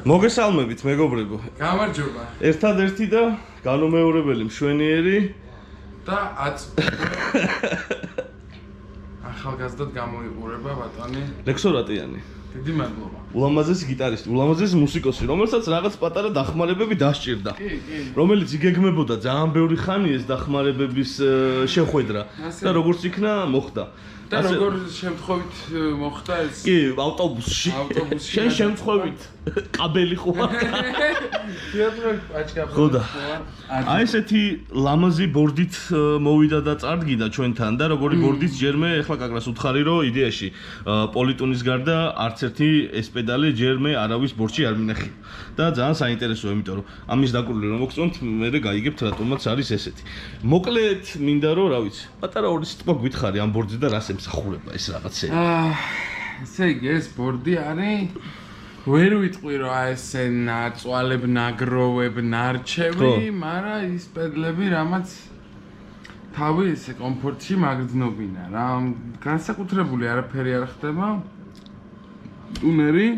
მოგესალმებით მეგობრებო. გამარჯობა. ერთადერთი და განუმეორებელი მშვენიერი და ახალგაზრდად გამოიყურება ბატონი ლექსორატიანი. დიდი მადლობა. ულამაზესი გიტარისტი, ულამაზესი მუსიკოსი, რომელსაც რაღაც პატარა დახმარებები დასჭირდა. კი. რომელიც იგეგმებოდა ძალიან ბევრი ხანი ეს დახმარებების შეხვედრა და როგორც იქნა მოხდა. და როგორ შემთხვევით მოხდა ეს? კი, ავტობუსში. შენ შემთხვევით კაბელი ხო არ? ხოდა. აი ესეთი ლამაზი ბორდით მოვიდა და წარდგიდა ჩვენთან და როგორი ბორდით ჯერმე ეხლა კაკრას უთხარი რომ იდეაში პოლიტუნის გარდა არც ერთი ესპედალი ჯერმე არავის ბორდში არ მინახია. და ძალიან საინტერესოა, იმიტომ რომ ამის დაკვირვილი რომ მოგწონთ, მე გავიგებთ რატომაც არის ესეთი. მოკლედ მინდა რომ, რა ვიცი, პატარა ორი სიტყვა გითხარი ამ ბორდზე და რას ემსახურება ეს რაღაცები. ესე იგი ეს ბორდი არის ვერ ვიტყვი რომ ესე ნაწვალებ, ნაგროვებ, ნარჩევი, მაგრამ ის პედლები რამაც თავი ესე კომფორტში მაგრძნობინა რა. განსაკუთრებული არაფერი არ ხდება. ტუნერი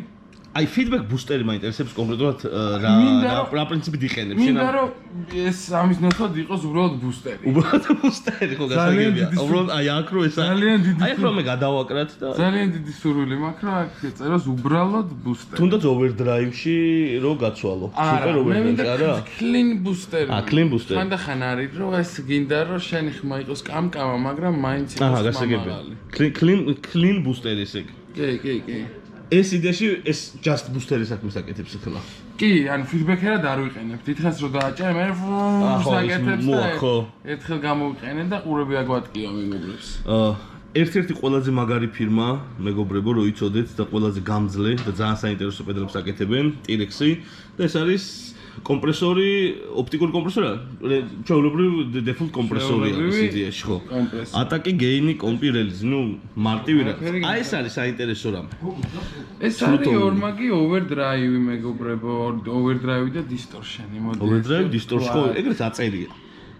აი ფიდბექ ბუსტერი მაინტერესებს კონკრეტულად რა პრინციპით იყენებს შენ? მინდა რომ ეს ამის ნაცვლად იყოს უბრალოდ ბუსტერი. უბრალოდ ბუსტერი ხო გასაგებია. უბრალოდ აი აქ რო ეს აი ხო მე გადავაკრათ და ძალიან დიდი სურვილი მაქვს რომ აქ წეროს უბრალოდ ბუსტერი. თუნდაც ოვერდრაივში რო გაცვალო. სუპერ ოვერდრაივში არა? კლინ ბუსტერი. კლინ ბუსტერი. ხანდახან არის რომ ეს გინდა რომ შენი ხმა იყოს კამკამა, მაგრამ მაინც იყოს გასაგებია. კლინ ბუსტერი ესე იგი. კი. ეს იდეაში ეს just booster-ის საქმეს აკეთებს ახლა. კი, ანუ ფიდბექერად არ ვიყენებ. დიდხანს რო დააჭერე, მე საკეთებს და ერთხელ გამოვიყენე და ყურები აგვატკია მეგობრებს. ერთ-ერთი ყველაზე მაგარი ფირმა, მეგობრებო, რო იცოდეთ და ყველაზე გამძლე და ძალიან საინტერესო პედლებს აკეთებენ, T-Rex-ი და ეს არის კომპრესორი, ოპტიკური კომპრესორი, ჩვეულებრივი დეფოლტ კომპრესორია ეს იდეაში, ხო? ატაკი, გეინი, კომპი, რელიზი, ნუ მარტივი რაღაც. აი ეს არის საინტერესო რამე. ეს არის ორმაგი ოვერდრაივი მეგობრებო, ოვერდრაივი და დისტორშენი მოდელი. ოვერდრაივი, დისტორშენი, ხო, ეგრეც აწერია.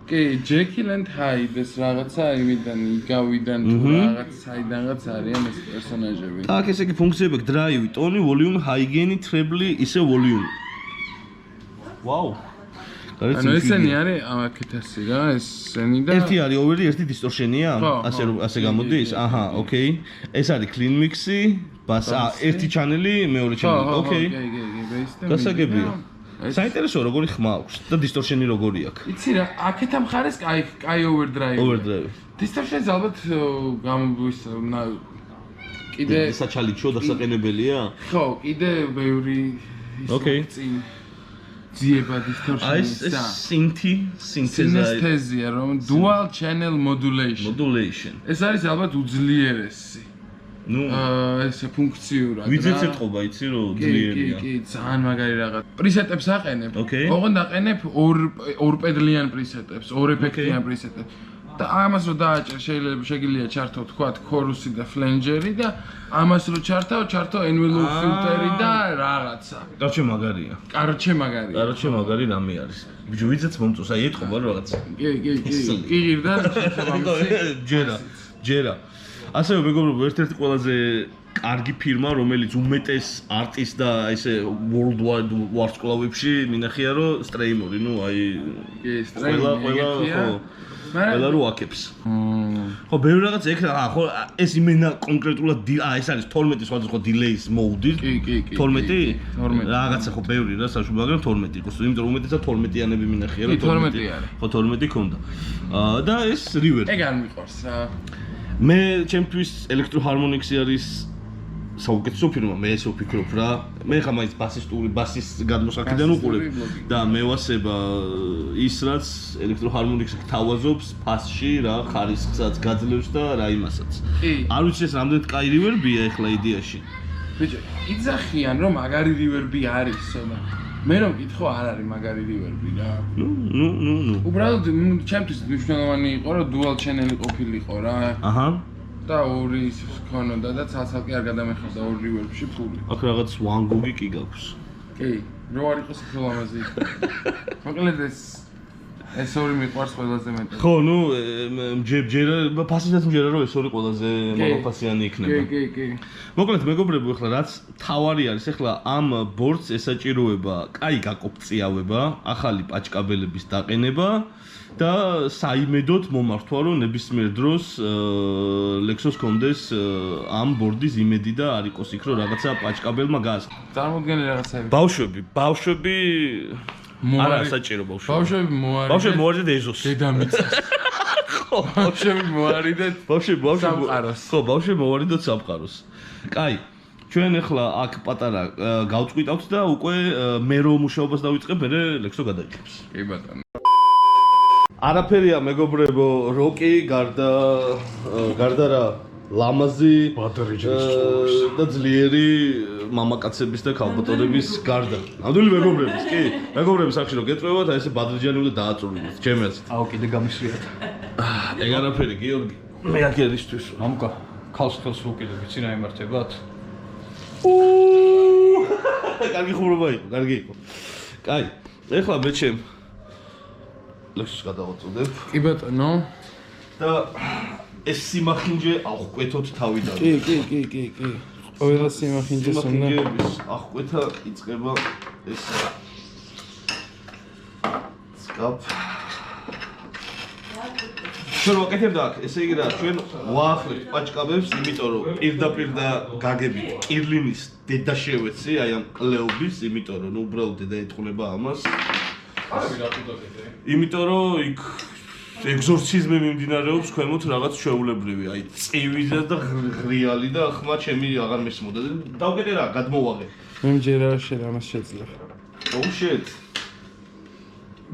კი, Jekyll and Hyde ეს რაღაცა იმიდან იგავიდან თუ რაღაც საიდანაც არიან ეს პერსონაჟები. აქ ესე იგი ფუნქციები აქვს დრაივი, ტონი, ვოლიუმი, ჰაიგენი, თრებლი, ისე ვოლიუმი. ვაუ. ანუ ესენი არის აქეთასი რა, ესენი და ერთი არის ოვერი, ერთი დისტორშენია, ასე გამოდის? აჰა, ოკეი. ეს არის clean mix-ი, ბას, ერთი ჩანელი, მეორე ჩანელი, ოკეი. გასაგებია. საინტერესო როგორი ხმა აქვს და დისტორშენი როგორი აქვს. იცი რა, აქეთ ამ ხარეს კაი ოვერდრაივი. ოვერდრაივი. დისტორშენს ალბათ კიდე საჩალიჩო დასაყენებელია? ხო, კიდე ბევრი ოკეი. ძიება დისტორშენის და სინთეზია რომ dual channel modulation. ეს არის ალბათ უძლიერესი. ნუ ესე ფუნქციურად რა. ვიძეც ეთყობა, იცი რომ ძლიერია. კი, ძალიან მაგარი რაღაც. პრისეტებს აყენებ. ოკეი. ოღონდ აყენებ ორ პედლიან პრისეტებს, ორ ეფექტიან პრისეტებს. და ამას რო დააჭერ შეგიძლია ჩართო თქვათ ქორუსი და ფლენჯერი და ამას რო ჩართო envelope ფილტერი და რაღაცა. კარჩე მაგარია. კარჩე მაგარი რამე არის. ბიჭო ვიძეც მომწონს, აი ეთყობა რაღაცა. კი. კი ღირდა ჯერა. ასევე მეგობრებო, ერთ-ერთი ყველაზე კარგი ფირმა, რომელიც უმეტეს არტის და ესე worldwide ვარსკვლავებში მინახია რომ სტრეიმორი, ნუ აი ყველა რო აკებს. ხო, ბევრი რაღაც ეგ ხო ეს იმენა კონკრეტულად ეს არის 12 სხვადასხვა დილეის მოუდი. კი. 12 რაღაცა ხო ბევრი რა საშუალო, მაგრამ 12 იყოს. იმიტომ რომ უმეტესად 12-იანები მინახია რომ 12 არის. ხო 12 ქონდა. და ეს რივერ. ეგ არ მიყვარს რა. მე ჩემთვის ელექტროჰარმონიქსი არის საუკეთესო ფირმა, მე ესე ვფიქრობ რა. მე ხა მაინც ბასის გადმოსახედიდან უყურებ და მევასება ის რაც ელექტროჰარმონიქსი გთავაზობს ფასში რა, ხარისხსაც გაძლევს და რა იმასაც. არ ვიცი ეს რამდენად კაი რივერბია ახლა იდეაში. ბიჭო, იძახიან რომ მაგარი რივერბი არისო და მე რომ გითხო არ არის მაგარი რივერბი რა. ნუ. უბრალოდ ჩემთვის მნიშვნელოვანი იყო რომ dual channel ყოფილიყო რა. აჰა. და ორი ის ქონოდა და ცალ-ცალკე არ გადამეხოდა ორ რივერბში ფული. აქ რაღაც Van Gogh-ი კი გაქვს. კი, რო არ იყოს უფრო ლამაზი. მოკლედ ეს ეს ორი მიყვარს ყველაზე მეტად. ხო, ნუ ჯერ ფასისაც მჯერა რომ ეს ორი ყველაზე მაღალფასიანი იქნება. კი. მოკლედ მეგობრებო, ახლა რაც თავარი არის, ახლა ამ ბორდს ესაჭიროება კაი გაკოპწიავება, ახალი პაჭკაბელების დაყენება და საიმედოდ მომართვა, რომ ნებისმიერ დროს Lexus კონდეს ამ ბორდის იმედი და არ იყოს იქ, რომ რაღაცა პაჭკაბელმა გაასხა. წარმოუდგენელი რაღაცები. ბავშვები არა საჭირო ბავშვები მოარიდეთ ეზოს. დედამიწას. ხო, ბავშვები მოარიდეთ. სამყაროს. ხო, ბავშვები მოარიდოთ სამყაროს. კაი. ჩვენ ახლა აქ პატარა გავწყვიტავთ და უკვე მე რომ მუშაობას დავიწყებ, მე ლექსო გადაიჭრებს. კი ბატონო. არაფერია მეგობრებო, როკი გარდა რა ლამაზი და ძლიერი მამაკაცების და ქალბატონების გარდა. ნამდვილი მეგობრების, კი, მეგობრების სახში რომ გეტყვევათ, აი ესე ბადრიჯანი უნდა დააწურვინოთ, ჩემი აზრით. აუ კიდე გამისვიათ. ეგ არაფერი, გიორგი. მე აქ ერისთვის. მამკა, ქალს ხელს უკიდე, ვიცი რა იმართებათ? კარგი ხუმრობა იყო, კარგი იყო. კაი, ეხლა მე ჩემ ლექსს გადავაწოდებ. კი ბატონო. და ეს სიმახინჯე აღკვეთოთ თავიდან. კი. ყველა სიმახინჯეს უნდა. სიმახინჯეების აღკვეთა იწყება ეს სკაფ. ჩვენ ვაკეთებთ აქ, ესე იგი რა, ჩვენ ვაახლებთ პაჭკაბებს, იმიტომ რომ პირდაპირ და გაგებით კირლინის დედა შევეცი, აი ამ კლეობის, იმიტომ რომ ნუ უბრალოდ დედა ეთყუნება ამას. იმიტომ რომ იქ ეგზორციზმი მიმდინარეობს ქვემოთ რაღაც ჩვეულებრივი, აი წივიზე და ღრიალი და ხმა ჩემი აღარ მესმოდა. დავკეთე რა, გადმოვაღე. მე მჯერა შენ ამას შეძლებ. Oh shit.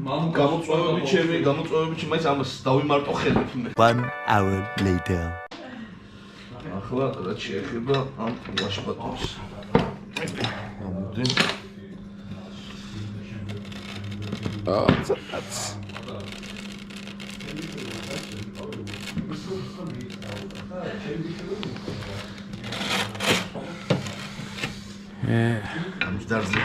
გამოწვევები მაინც ამას დავიმარტო ხელით მე. 1 hour later. ახლა რაც შეეხება ამ ვაშბატონს. ამოდენ. ცოტაც. ამჯდარზე.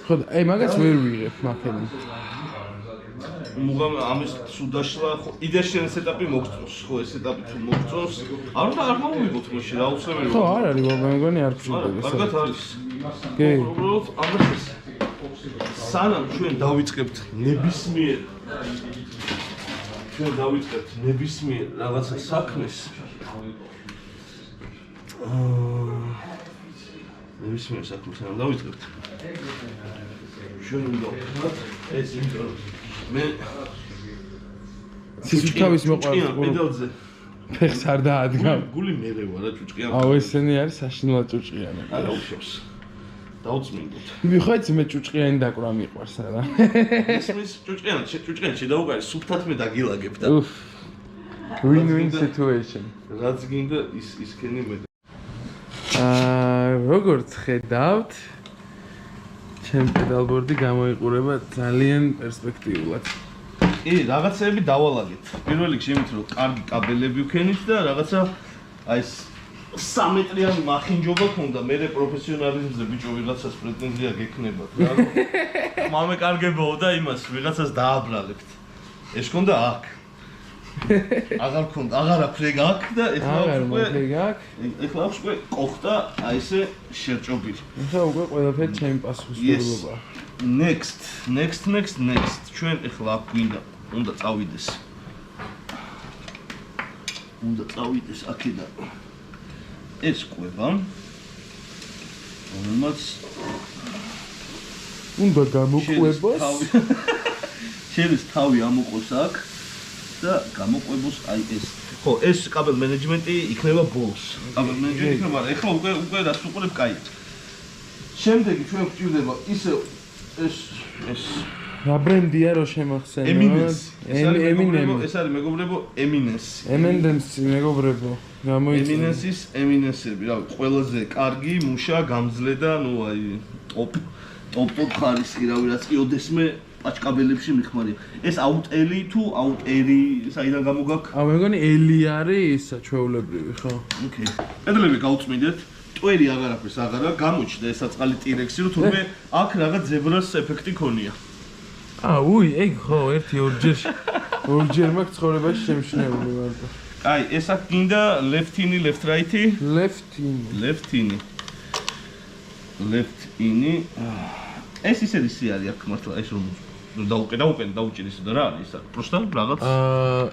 ხო, აი მაგას ვერ ვიღებ მაქედან. მუღამ ამის სუდაშლა ხო იდეაში ეს ეტაპი მოგწონს, ხო ეს ეტაპი თუ მოგწონს, არ მოვიგოთ მოსში რა უცნაური. ხო, არ არის, მე მგონი არ ფშობდება. კარგად არის. კი. უბრალოდ ამას სანამ ჩვენ დავიწყებთ ნებისმიერ რაღაცა საქმეს ნებისმიერ საქმეს სანამ დავიწყებთ ჩვენ უნდა ვქნათ ეს იმიტომ რომ მე სიჩქავის მოყვარს პედალზე ფეხს არ დაადგა. გული მერე ვარ რა ჭუჭყიან. აუ ესენი არის საშინლად ჭუჭყიანი. არა უშავს. დაუწმინდოთ. მიხოიც მე ჭუჭყიანი დაკვრა მიყვარს რა. ისმის ჭუჭყიანი შედაუგარი სუფთად მე დაგილაგებ და win-win situation. რაც გინდა ის ქენი მე. როგორც ხედავთ, ჩემ პედალბორდი გამოიყურება ძალიან პერსპექტიულად. კი, რაღაცები დავალაგეთ. პირველ რიგში იმით რომ კარგი კაბელები ვქენით და რაღაცა აი ეს 3 მეტრიანი მახინჯობა ქონდა, მე პროფესიონალიზმზე ბიჭო ვიღაცას პრეტენზია გექნებათ რა. მამე კარგებაო და იმას ვიღაცას დააბრალებთ. ეს ქონდა აქ. აღარ ქონდა, აღარ აქვს ეგ აქ და ეხლა უკვე ყოხდა აი ესე შერჭობილი. ეხლა უკვე ყველაფერი ჩემი პასუხისმგებლობა. Next. ჩვენ ეხლა აქ გვინდა, უნდა წავიდეს. აქედან. ეს კვება. რომელმაც უნდა გამოყვებას. შელის თავი ამოყოს აქ და გამოყვებოს აი ეს. ხო, ეს კაბელ მენეჯმენტი იქნება ბოლოს. კაბელ მენეჯმენტი იქნება, ეხლა უკვე რაც უყურებ, კაია. შემდეგი ჩვენ გვჭირდება ისე ეს რა ბრენდია რო შემახსენე? ეს არის მეგობრებო Eminence. Eminence მეგობრებო. Eminence-ის Eminence-ები, რა ვიცი, ყველაზე კარგი, მუშა, გამძლე და ნუ აი ტოპ ხარისხი, რა ვიცი, რაც კი ოდესმე პაჭკაბელებში მიხმარია. ეს აუტელი თუ აუტერი საიდან გამოგაქვს? მე მგონი ელი არის საჩვეულებრივი, ხო? ოკეი. პედლები გაუწმინდეთ. ტვერი აღარაფერს აღარა გამოჩნდა ეს საწყალი ტირექსი, რომ თურმე აქ რაღაც ზებრას ეფექტი ქონია. უი, ეგ ხო, ერთი ორჯერ მაქვს ცხოვრებაში შემჩნეული მარტო. აი, ეს აქ გინდა left-ინი, left-right-ი? Left-ინი. Left-ინი. ეს ისეთი სი არის აქ მართლა, ეს რომ დაუჭირის და რა არის აქ? Просто რაღაც.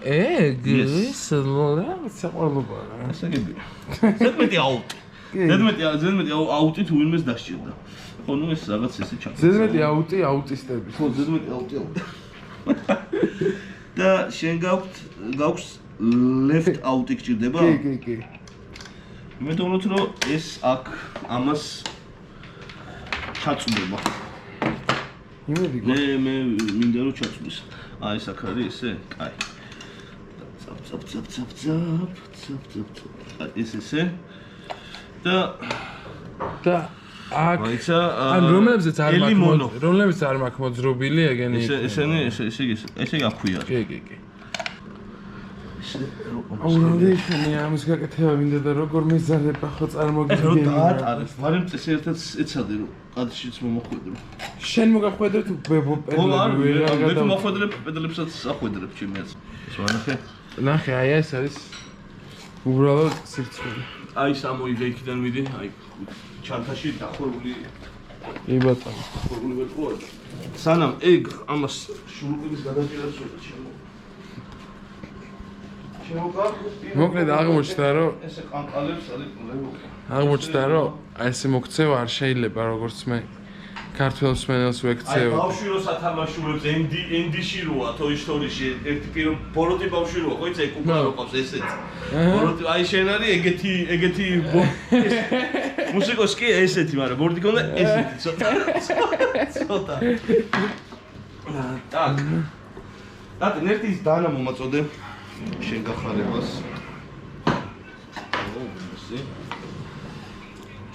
ეგ ის რაღაც საყვალობაა. ესე იგი. ზედმეტი აუტი. ზედმეტი აუტი თუ ვინმეს დასჭირდა. ხო, ნუ ეს რაღაც ესე ჩაკეთდა. ზედმეტი აუტისტები. ხო, ზედმეტი აუტი. და შენ გაქვს left out-ი გჭირდება? კი. მე თვითონ რომ ეს აქ ამას ჩაწვდება. იმედი მე მინდა რომ ჩაწვდეს. აი ეს აქ არის ესე? კაი. წap. ესე. და აქ მაიცა ან რომლებზეც არ მაქვს მოძრობილი ეგენი. ესე აქვია. კი. აურალიშანი ამის გაკეთება მინდა და როგორ მიზარება ხო წარმოგიდგენია. რომ დაატარებ, მაგრამ წესერთად ეცადე რომ ყადშიც მომოხვედრო. შენ მოგახვედრე თუ პედლები მე თუ მოხვედრებ პედლებსაც ახვედრებ ჩემს. ეს ვანახე. ნახე, აი ეს არის უბრალოდ სირცხვილი. აი სამოიდე იქიდან მიდი, აი ჩანთაში დახურული. კი ბატონო. დახურული ვერ ყოა. სანამ ეგ ამას შურუპის გადაჭირებს უნდა ჩემო. მოკლედ აღმოჩნდა რომ ესე ყანყალებს არის აღმოჩნდა რომ ესე მოქცევა არ შეიძლება როგორც მე ქართველ მსმენელს ვექცევ. აი ბავშვი რო სათამაშოებს ენდიში როა Toy Story-ში ერთი პირო ბოროტი ბავშვი როა ხო იცი კუკა რო ყავს ესეც. ბოროტი აი შენ არის ეგეთი მუსიკოს კი ესეთი მაგრამ ბოროტი კონდა ესეთი ცოტა. так. დათი ნერთის დანა მომაწოდე. შენ გახარებას.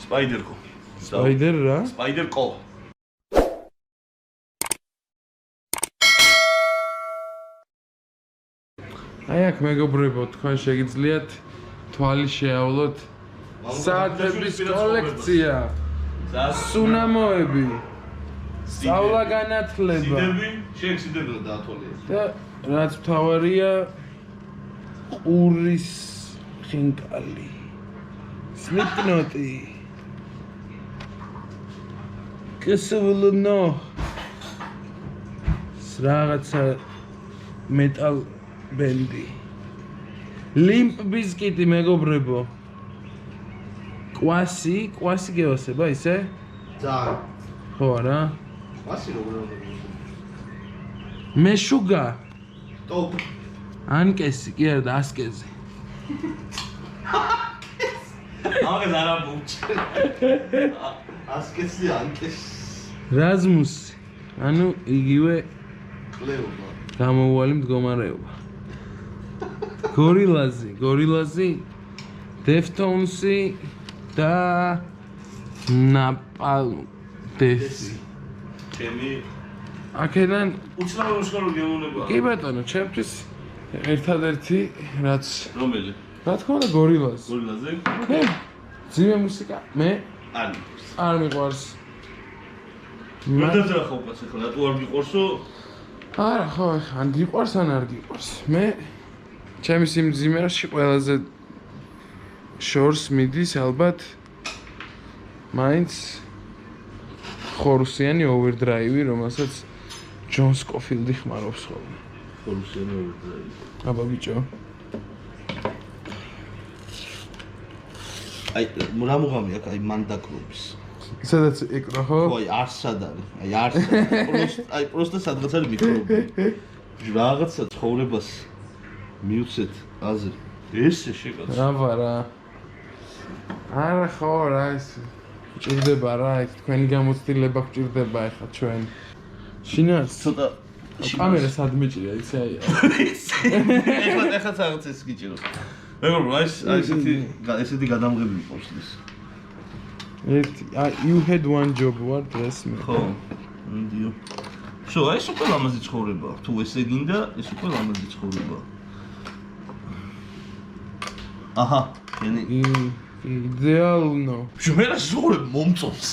სპაიდერკო. სპაიდერ რა? სპაიდერკო. აი აქ მეგობრებო, თქვენ შეგიძლიათ თვალი შეავლოთ საათების კოლექცია. სუნამოები. სწავლა განათლება. შენ სიდები დაათვალე. და რაც მთავარია ყურის ხინკალი. Slipknot-ი. კესულნო. რაღაცა მეტალ ბენდი. Limp Bizkit-ი მეგობრებო. კვასი გევასება ისე? ძალიან. ხო არა? კვასი როგორ მეშუგა. ტოპ. ანკესი, კი არა და ასკეზი. აღარ არაბუჩ. ასკესი ანკეს. რაზმუსი. ანუ იგივე კლეობა. გამოუვალი მდგომარეობა. გორილაზი, Deftones-ი და Napalm-Death-ი. ჩემი აქედან უცნაური მუსიკალური გემოვნებაა. კი ბატონო, ჩემთვის ერთადერთი რაც რომელი? რა თქმა უნდა გორილაზი. გორილაზე? ძიმე მუსიკა მე არის. არ მიყვარს. მანდაზე ხო უყურს ახლა, რატო არ გიყვარსო? არა, ხო, ან გიყვარს ან არ გიყვარს. მე ჩემი სიმძიმეში ყველაზე შორს მიდის ალბათ მაინც ხორუსიანი ოვერდრაივი, რომელსაც ჯონ სკოფილდი ხმარობს ხოლმე. ხორუსიანი ოვერდრაივი. აბა ბიჭო. აი, რა მუღამი აქვს აი მანდაკრობის. სადაც ეკრა ხო? ხო, აი არსად არის. აი პროსტა სადღაც არის მიკრობი. რაღაცა ცხოვრებას მიუცეთ აზრი. ესე შეკაც. რა. არა ხო რა ეს ჭირდება რა ეს თქვენი გამოცდილება გჭირდება ახლა ჩვენ. შინაც ცოტა კამერა სად მეჭირია იცი აი. ეხლა რაღაც ეს გიჭიროს. მეგობრო, აი ესეთი გადამღები პოსტის. You had one job what dress me. ხო. მიდიო. შო, აი ეს უკვე ლამაზი ცხოვრება. თუ ესე გინდა, ეს უკვე ლამაზი ცხოვრება. აჰა, იდეალნო. მე რა ზურებ მომწონს.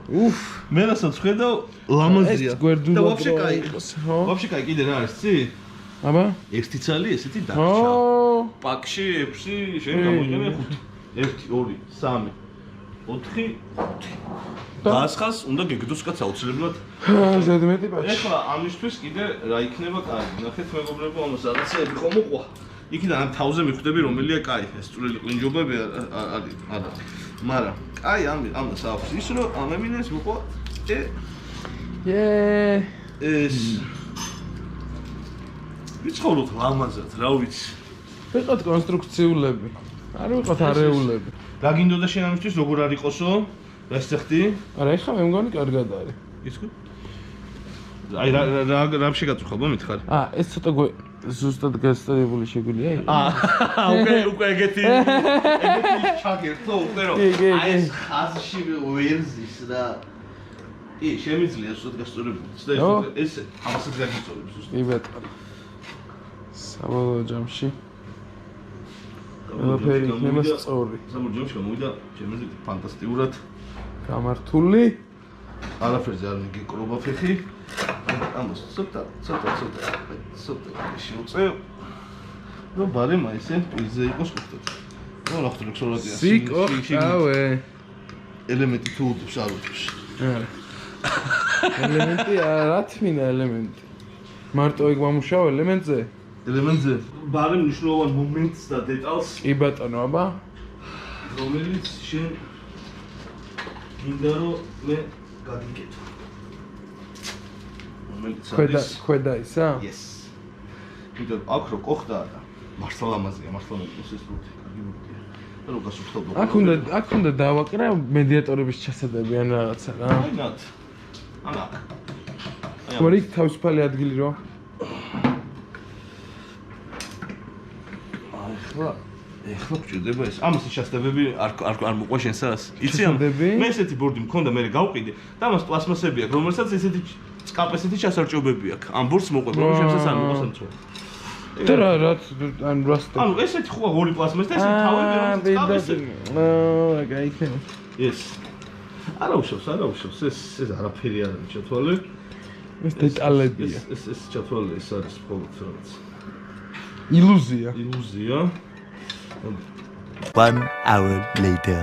უფ. მე რასაც ხედავ ლამაზია. ეს გვერდულად და ვაფშე რო კაი. იყოს, ხო? ვაფშე კაი კიდე რა არის, ცი? აბა? ერთი ცალი ესეთი დარჩა. ო. პაკში 6, შენ გამოიყენე 5. 1, 2, 3, 4, 5. გასხას უნდა გეგდოს კაც აუცილებლად. ზედმეტი პაჩი. ეხლა ამისთვის კიდე რა იქნება კაი? ნახეთ მეგობრებო, ამას რაღაცეები ხომ მოყვა. იქიდან ამ თავზე მიხვდები რომელია კაი, ეს წვრილი ყინჯობები არის, არა. მაგრამ კაი ამას აქვს ის რომ ამ ემინეს მოყვა ეს ვიცხოვროთ ლამაზად, რა ვიცი. ვიყოთ კონსტრუქციულები. არ ვიყოთ არეულები. რა გინდოდა შენ ამისთვის როგორ არ იყოსო? რა შეეხდი? არა, ეხლა მე მგონი კარგად არის. ისკო? აი რა შეგაწუხა, მომითხარ. ეს ცოტა ზუსტად გასწორებული შეგვიძლია იყო. უკვე ეგეთი ჩაგერთო უკვე რომ აი ეს ხაზში ვერზის და შემიძლია ზუსტად გასწორებული. ეს ამასაც გაგიწოდებს ზუსტად. კი ბატონო. საბოლოო ჯამში ყველაფერი იქნება სწორი. საბოლოო ჯამში გამოვიდა შემიძლია ფანტასტიკურად გამართული. არაფერზე არ მიგეკრობა ფეხი. ამას ცოტა შევწევ. ნუ ბარემ აი ეს პირზე იყოს ხუთად. ნუ რა ხდება ხსოვადია. სიკოხავე. ელემენტი თუ უდებს არ უდებს. არა. ელემენტი რა თმინა ელემენტი. მარტო ეგ მომუშავ ელემენტზე? ელემენტზე ბარემ მნიშვნელოვან მომენტს და დეტალს კი ბატონო, აბა. რომელიც შენ გინდა რომ მე გაგიკეთო. ქვედა ისა? Yes. იმიტომ აქ რო ყოხდა და მართლა ლამაზია, მართლა მოკლეს ეს ბურთი, კარგი ბურთია. და რო გასუფთავდა. აქ უნდა დავაკრა მედიატორების ჩასადები ან რაღაცა რა. აი ნათ. ანა. ხوارი თავისუფალი ადგილი რო? ეხლა გჭირდება ეს. ამას შეშასდებები არ მოყვა შენსას. იცი ამ? მე ესეთი ბურთი მქონდა, მე გავყიდე და ამას პლასმასები აქვს, რომელსაც ესეთი სკაპესეთი ჩასარჭობები აქვს. ამ ბურთს მოყვება, რომ შენსას არ მოყვა სამწუხაროდ. და რა ან რასტო. ანუ ესეთი ხო ორი პლასმასი და ესეთი თავები რომ სკაპესები. გაიქნება. ეს. არა უშავს, ეს არაფერი არ არის ჩათვალე. ეს დეტალებია. ეს ჩათვალე ეს არის მხოლოდ რაღაც. ილუზია. 1 hour later.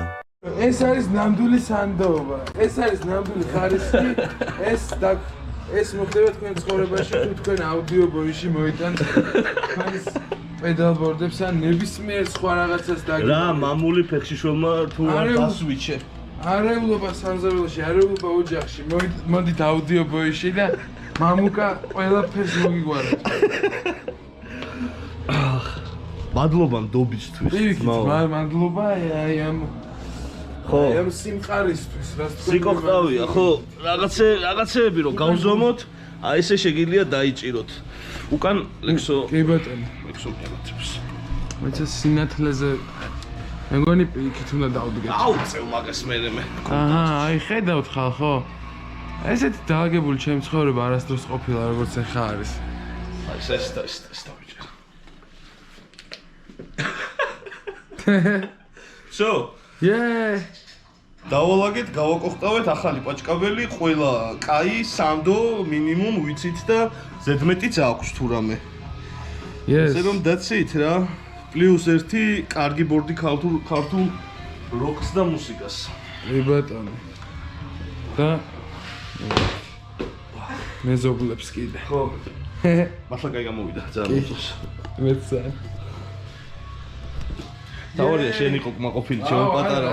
ეს არის ნამდვილი სანდოობა. ეს არის ნამდვილი ხარისხი. ეს მოხდება თქვენ ცხოვრებაში, თუ თქვენ აუდიო ბოიში მოიტანთ ხარის პედალბორდებს ან ნებისმიერ სხვა რაღაცას დაგიგებთ. რა მამული ფეხშიშველმა თუ დასვიჩე. არეულობა სამზარეულოში, არეულობა ოჯახში. მოდით აუდიო ბოიში და მამუკა ყველაფერს მოგიგვარეთ. მადლობა ნდობისთვის. მადლობა აი ამ ხო ამ სიმყარისთვის რაც თქვენ სიკოხტავია ხო რაღაცეები რომ გავზომოთ აი ესე შეგიძლია დაიჭიროთ უკან ლექსო კი ბატონო ლექსო მიგაცებს მეც სინათლეზე მე მგონი იქით უნდა დავდგეთ აუწევ მაგას მე აჰა აი ხედავთ ხალხო ესეთი დააგებული ჩემი ცხოვრება არასდროს ყოფილა როგორც ახლა არის აი ეს დავიჭერ So დავალაგეთ, გავაკოხტავეთ ახალი პაჭკაბელი, ყველა კაი, სანდო, მინიმუმ ვიცით და ზედმეტიც აქვს თუ რამე. Yes. ესე რომ that's it რა. პლუს 1 კარგი ბორდი ქართულ როკს და მუსიკას. ე ბატონო. და მეზობლებს კიდე. ხო. მართლა კაი გამოვიდა, ძალიან მოწონს. მეცა. თავია შენ იყო კმაყოფილი, ჩემო პატარა.